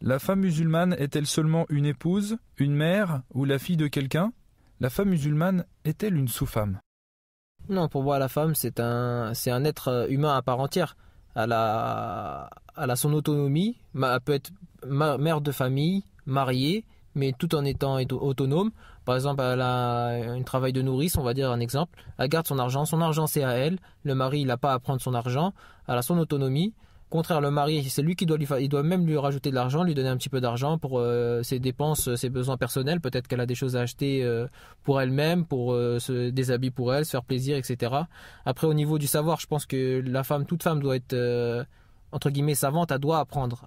La femme musulmane est-elle seulement une épouse, une mère ou la fille de quelqu'un? La femme musulmane est-elle une sous-femme? Non, pour moi, la femme, c'est un être humain à part entière. Elle a son autonomie, elle peut être mère de famille, mariée, mais tout en étant autonome. Par exemple, elle a un travail de nourrice, on va dire un exemple. Elle garde son argent c'est à elle. Le mari, il n'a pas à prendre son argent. Elle a son autonomie. Au contraire, le mari, c'est lui qui il doit même lui rajouter de l'argent, lui donner un petit peu d'argent pour ses dépenses, ses besoins personnels. Peut-être qu'elle a des choses à acheter pour elle-même, pour des habits pour elle, se faire plaisir, etc. Après, au niveau du savoir, je pense que toute femme doit être entre guillemets savante. Elle doit apprendre,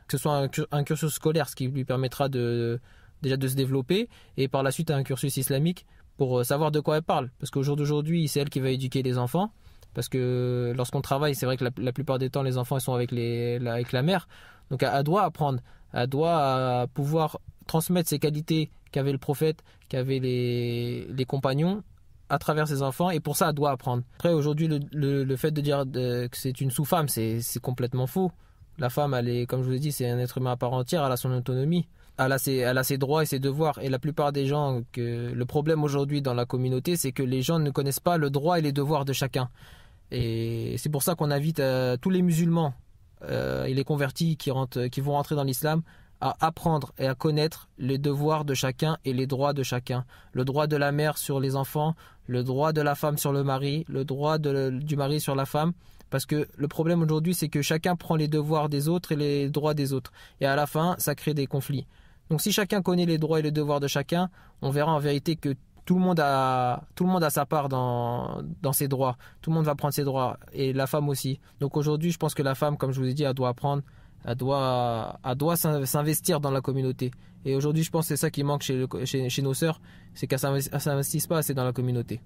que ce soit un cursus scolaire, ce qui lui permettra déjà de se développer, et par la suite un cursus islamique pour savoir de quoi elle parle. Parce qu'au jour d'aujourd'hui, c'est elle qui va éduquer les enfants. Parce que lorsqu'on travaille, c'est vrai que la plupart des temps, les enfants ils sont avec la mère. Donc elle doit apprendre, elle doit pouvoir transmettre ces qualités qu'avait le prophète, qu'avaient les compagnons à travers ses enfants. Et pour ça, elle doit apprendre. Après, aujourd'hui, le fait de dire que c'est une sous-femme, c'est complètement faux. La femme, comme je vous ai dit, c'est un être humain à part entière, elle a son autonomie. Elle a ses droits et ses devoirs. Et la plupart des gens, le problème aujourd'hui dans la communauté, c'est que les gens ne connaissent pas le droit et les devoirs de chacun. Et c'est pour ça qu'on invite tous les musulmans et les convertis qui vont rentrer dans l'islam à apprendre et à connaître les devoirs de chacun et les droits de chacun. Le droit de la mère sur les enfants, le droit de la femme sur le mari, le droit du mari sur la femme. Parce que le problème aujourd'hui, c'est que chacun prend les devoirs des autres et les droits des autres. Et à la fin, ça crée des conflits. Donc si chacun connaît les droits et les devoirs de chacun, on verra en vérité que tout le monde a sa part dans ses droits. Tout le monde va prendre ses droits. Et la femme aussi. Donc aujourd'hui, je pense que la femme, comme je vous ai dit, elle doit apprendre. Elle doit s'investir dans la communauté. Et aujourd'hui, je pense que c'est ça qui manque chez nos sœurs. C'est qu'elles ne s'investissent pas assez dans la communauté.